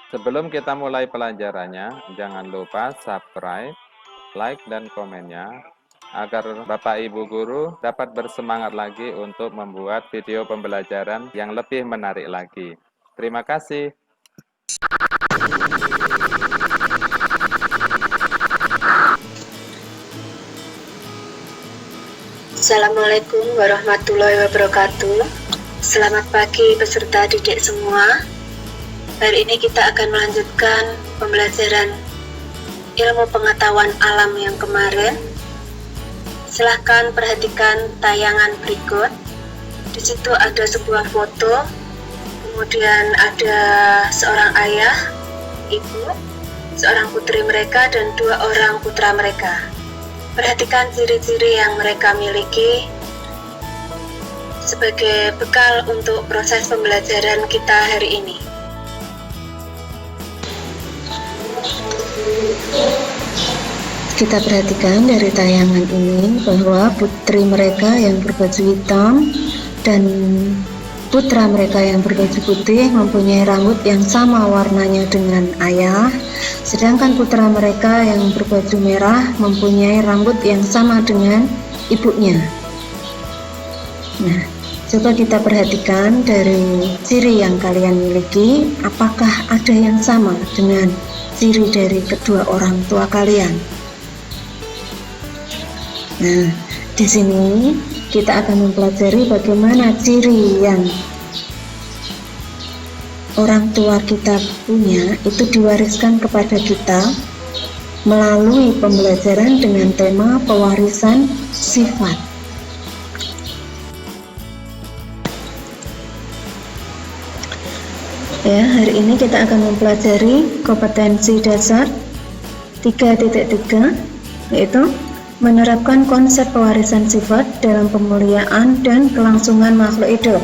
Sebelum kita mulai pelajarannya, jangan lupa subscribe, like, dan komennya, agar Bapak Ibu Guru dapat bersemangat lagi untuk membuat video pembelajaran yang lebih menarik lagi. Terima kasih. Assalamualaikum warahmatullahi wabarakatuh. Selamat pagi peserta didik semua. Hari ini kita akan melanjutkan pembelajaran ilmu pengetahuan alam yang kemarin. Silahkan perhatikan tayangan berikut. Di situ ada sebuah foto, kemudian ada seorang ayah, ibu, seorang putri mereka, dan 2 orang putra mereka. Perhatikan ciri-ciri yang mereka miliki sebagai bekal untuk proses pembelajaran kita hari ini. Kita perhatikan dari tayangan ini bahwa putri mereka yang berbaju hitam dan putra mereka yang berbaju putih mempunyai rambut yang sama warnanya dengan ayah, sedangkan putra mereka yang berbaju merah mempunyai rambut yang sama dengan ibunya. Nah, coba kita perhatikan dari ciri yang kalian miliki, apakah ada yang sama dengan ciri dari kedua orang tua kalian? Nah, di sini kita akan mempelajari bagaimana ciri yang orang tua kita punya itu diwariskan kepada kita melalui pembelajaran dengan tema pewarisan sifat. Ya, hari ini kita akan mempelajari kompetensi dasar 3.3, yaitu menerapkan konsep pewarisan sifat dalam pemuliaan dan kelangsungan makhluk hidup,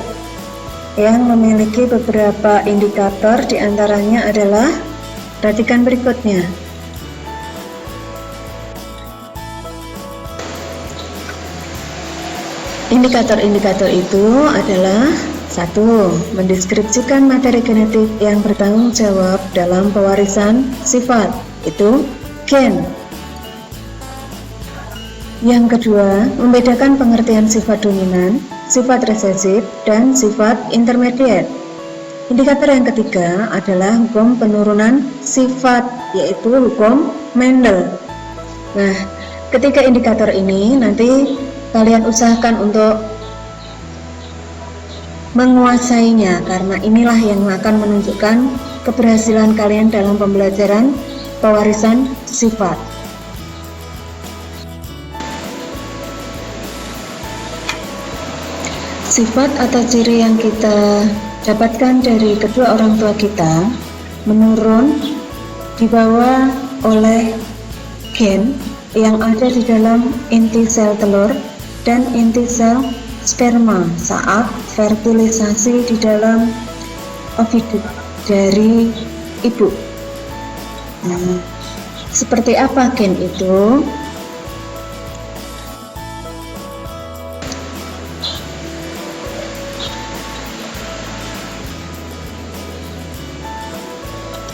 yang memiliki beberapa indikator, diantaranya adalah perhatikan berikutnya. Indikator-indikator itu adalah: 1. Mendeskripsikan materi genetik yang bertanggung jawab dalam pewarisan sifat, itu gen. Yang kedua, membedakan pengertian sifat dominan, sifat resesif, dan sifat intermediate. Indikator yang ketiga adalah hukum penurunan sifat, yaitu hukum Mendel. Nah, ketiga indikator ini nanti kalian usahakan untuk menguasainya, karena inilah yang akan menunjukkan keberhasilan kalian dalam pembelajaran pewarisan sifat. Sifat atau ciri yang kita dapatkan dari kedua orang tua kita menurun dibawa oleh gen yang ada di dalam inti sel telur dan inti sel sperma saat fertilisasi di dalam ovidus dari ibu. Nah, seperti apa gen itu?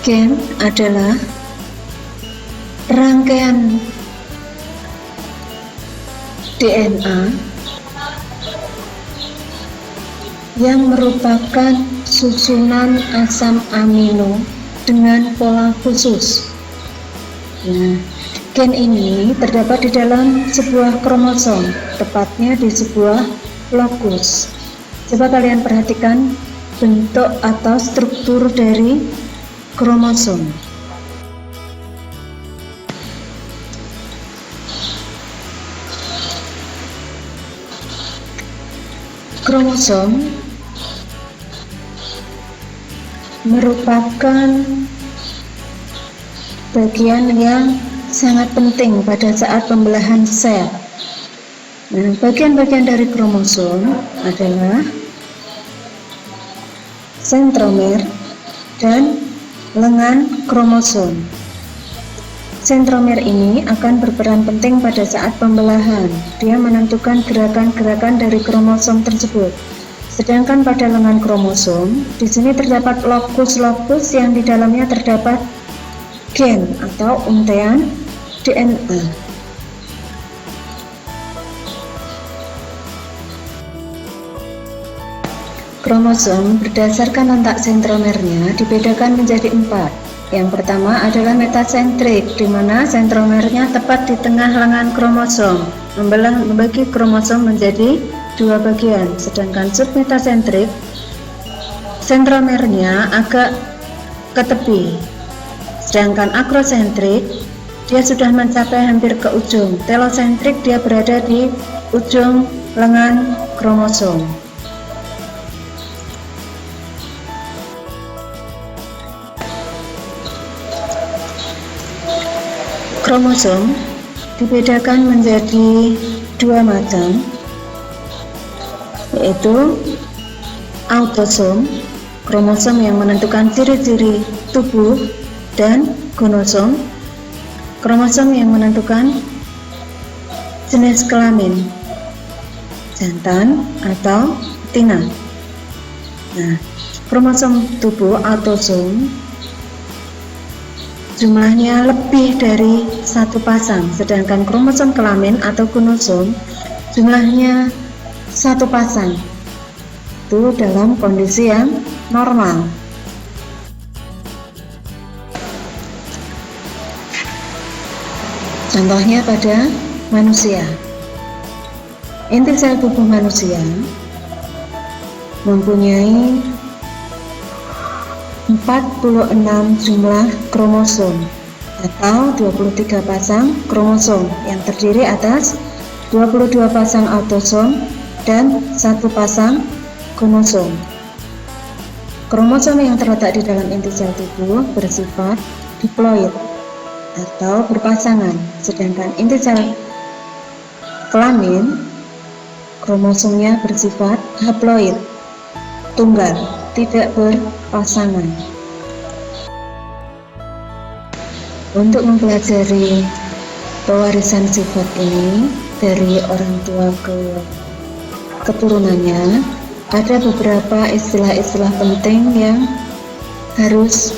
Gen adalah rangkaian DNA yang merupakan susunan asam amino dengan pola khusus. Nah, gen ini terdapat di dalam sebuah kromosom, tepatnya di sebuah lokus. Coba kalian perhatikan bentuk atau struktur dari kromosom. Kromosom merupakan bagian yang sangat penting pada saat pembelahan sel. Nah, bagian-bagian dari kromosom adalah sentromer dan lengan kromosom. Sentromer ini akan berperan penting pada saat pembelahan. Dia menentukan gerakan-gerakan dari kromosom tersebut. Sedangkan pada lengan kromosom, di sini terdapat lokus-lokus yang di dalamnya terdapat gen atau untaian DNA. Kromosom berdasarkan letak sentromernya dibedakan menjadi 4. Yang pertama adalah metasentrik, di mana sentromernya tepat di tengah lengan kromosom, membagi kromosom menjadi 2 bagian. Sedangkan submetasentrik, sentromernya agak ke tepi. Sedangkan akrosentrik, dia sudah mencapai hampir ke ujung. Telosentrik, dia berada di ujung lengan kromosom. Kromosom dibedakan menjadi 2 macam, yaitu autosom, kromosom yang menentukan ciri-ciri tubuh, dan gonosom, kromosom yang menentukan jenis kelamin, jantan atau betina. Nah, kromosom tubuh autosom jumlahnya lebih dari 1 pasang, sedangkan kromosom kelamin atau gonosom jumlahnya 1 pasang. Itu dalam kondisi yang normal. Contohnya pada manusia. Inti sel tubuh manusia mempunyai 46 jumlah kromosom atau 23 pasang kromosom yang terdiri atas 22 pasang autosom dan 1 pasang gonosom. Kromosom yang terletak di dalam inti sel tubuh bersifat diploid atau berpasangan, sedangkan inti sel kelamin kromosomnya bersifat haploid, tunggal, tidak berpasangan. Untuk mempelajari pewarisan sifat ini dari orang tua ke keturunannya, ada beberapa istilah-istilah penting yang harus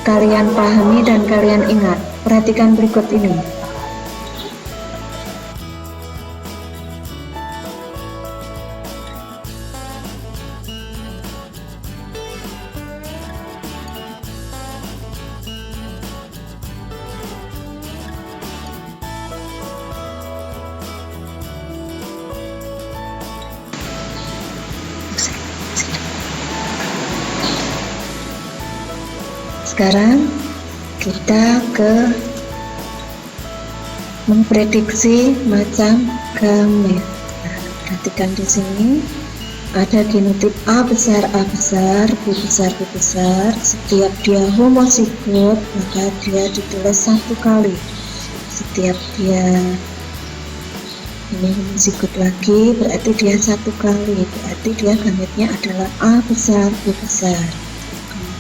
kalian pahami dan kalian ingat. Perhatikan berikut ini. Sekarang kita ke memprediksi macam gamet. Nah, perhatikan di sini ada genotip A besar, B besar, B besar. Setiap dia homozigot maka dia ditulis 1 kali. Setiap dia ini homozigot lagi berarti dia 1 kali. Berarti dia gametnya adalah A besar, B besar.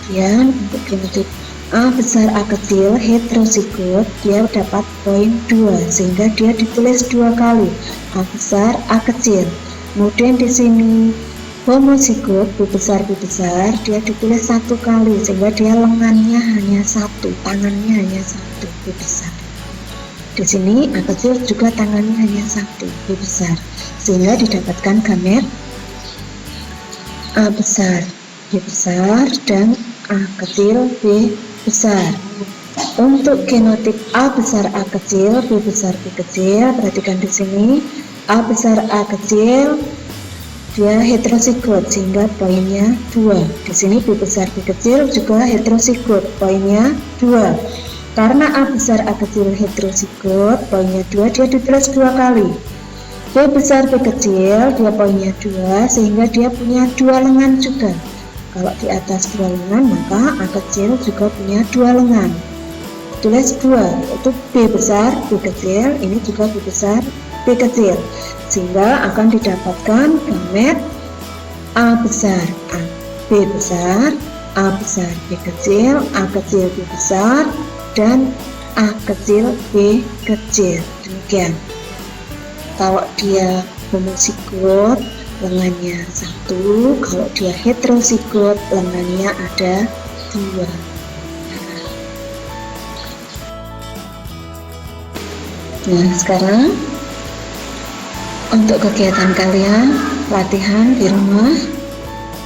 Kemudian untuk genotip A besar A kecil heterozigot dia dapat poin 2 sehingga dia ditulis 2 kali A besar A kecil. Kemudian di sini homozigot B besar dia ditulis 1 kali sehingga dia lengannya hanya 1, tangannya hanya 1 B besar. Di sini A kecil juga tangannya hanya 1 B besar sehingga didapatkan gamet A besar B besar dan A kecil B besar. Untuk genotip A besar A kecil B besar B kecil, perhatikan di sini A besar A kecil dia heterozigot sehingga poinnya 2. Di sini B besar B kecil juga heterozigot, poinnya 2. Karena A besar A kecil heterozigot, poinnya 2, dia ditulis 2 kali. B besar B kecil dia poinnya 2 sehingga dia punya 2 lengan juga. Kalau di atas 2 lengan maka A kecil juga punya 2 lengan. Tulis 2 yaitu B besar B kecil, ini juga B besar B kecil, sehingga akan didapatkan gamet A besar A B besar, A besar B kecil B besar, dan A kecil B kecil. Demikian. Kalau dia homozigot lengannya 1, kalau dia heterozigot lengannya ada 2. Nah, sekarang untuk kegiatan kalian, latihan di rumah,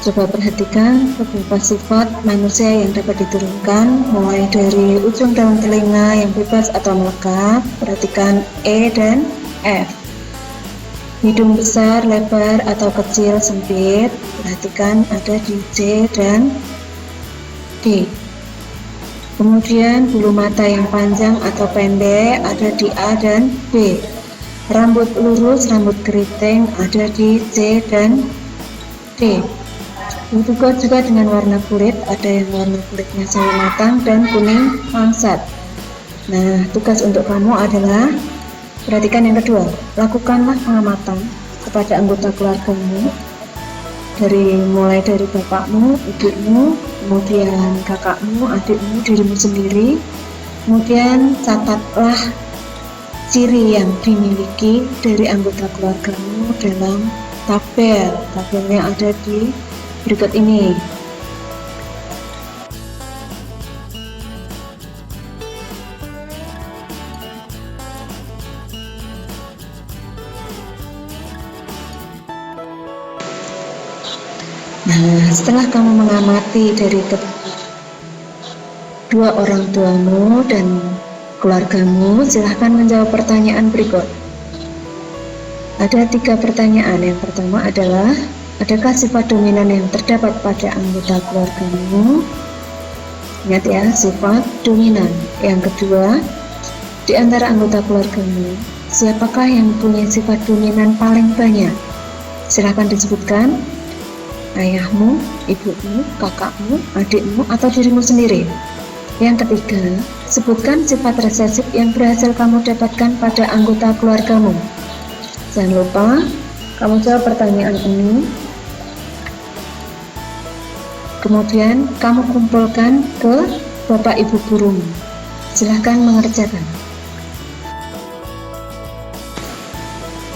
coba perhatikan beberapa sifat manusia yang dapat diturunkan, mulai dari ujung daun telinga yang bebas atau melekat. Perhatikan E dan F. Hidung besar, lebar, atau kecil, sempit. Perhatikan ada di C dan D. Kemudian bulu mata yang panjang atau pendek ada di A dan B. Rambut lurus, rambut keriting ada di C dan D. Begitu juga dengan warna kulit, ada yang warna kulitnya sawo matang dan kuning langsat. Nah, tugas untuk kamu adalah perhatikan yang kedua, lakukanlah pengamatan kepada anggota keluargamu, mulai dari bapakmu, ibumu, kemudian kakakmu, adikmu, dirimu sendiri. Kemudian catatlah ciri yang dimiliki dari anggota keluargamu dalam tabel. Tabelnya ada di berikut ini. Nah, setelah kamu mengamati dari kedua orang tuamu dan keluargamu, silahkan menjawab pertanyaan berikut. Ada 3 pertanyaan. Yang pertama adalah, adakah sifat dominan yang terdapat pada anggota keluargamu? Ingat ya, sifat dominan. Yang kedua, di antara anggota keluargamu, siapakah yang punya sifat dominan paling banyak? Silahkan disebutkan. Ayahmu, ibumu, kakakmu, adikmu, atau dirimu sendiri. Yang ketiga, sebutkan sifat resesif yang berhasil kamu dapatkan pada anggota keluargamu. Jangan lupa, kamu jawab pertanyaan ini. Kemudian, kamu kumpulkan ke Bapak Ibu gurumu. Silahkan mengerjakan.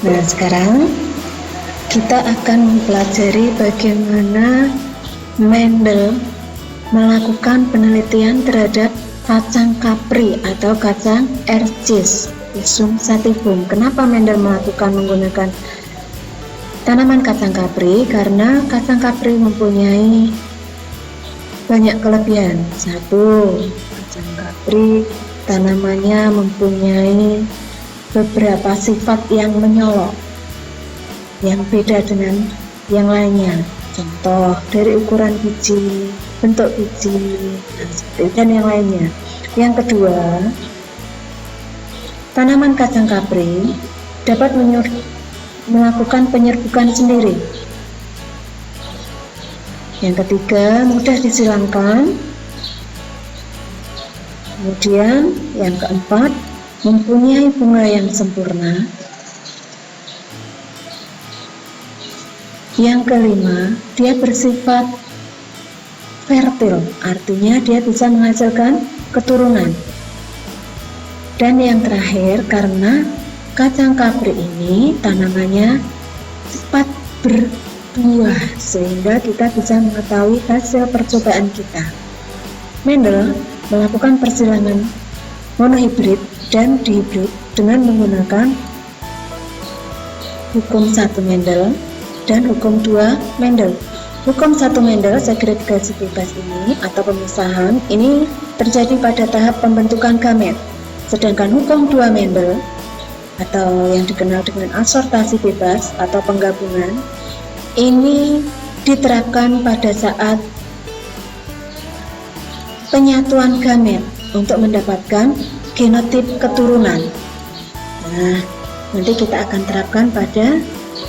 Nah, sekarang kita akan mempelajari bagaimana Mendel melakukan penelitian terhadap kacang kapri atau kacang Ercis Pisum sativum. Kenapa Mendel menggunakan tanaman kacang kapri? Karena kacang kapri mempunyai banyak kelebihan. 1, kacang kapri tanamannya mempunyai beberapa sifat yang menyolok, yang beda dengan yang lainnya. Contoh dari ukuran biji, bentuk biji, dan yang lainnya. Yang kedua, tanaman kacang kapri dapat melakukan penyerbukan sendiri. Yang ketiga, mudah disilamkan. Kemudian yang keempat, mempunyai bunga yang sempurna. Yang kelima, dia bersifat fertil, artinya dia bisa menghasilkan keturunan. Dan yang terakhir, karena kacang kapri ini tanamannya cepat berbuah, sehingga kita bisa mengetahui hasil percobaan kita. Mendel melakukan persilangan monohibrid dan dihibrid dengan menggunakan hukum 1 Mendel dan hukum 2 Mendel. Hukum 1 Mendel, segregasi bebas ini atau pemisahan ini terjadi pada tahap pembentukan gamet. Sedangkan hukum 2 Mendel atau yang dikenal dengan asortasi bebas atau penggabungan ini diterapkan pada saat penyatuan gamet untuk mendapatkan genotip keturunan. Nah, nanti kita akan terapkan pada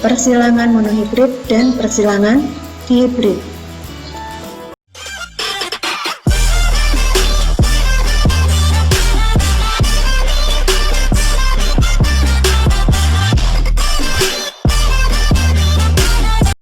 persilangan monohibrid dan persilangan dihibrid.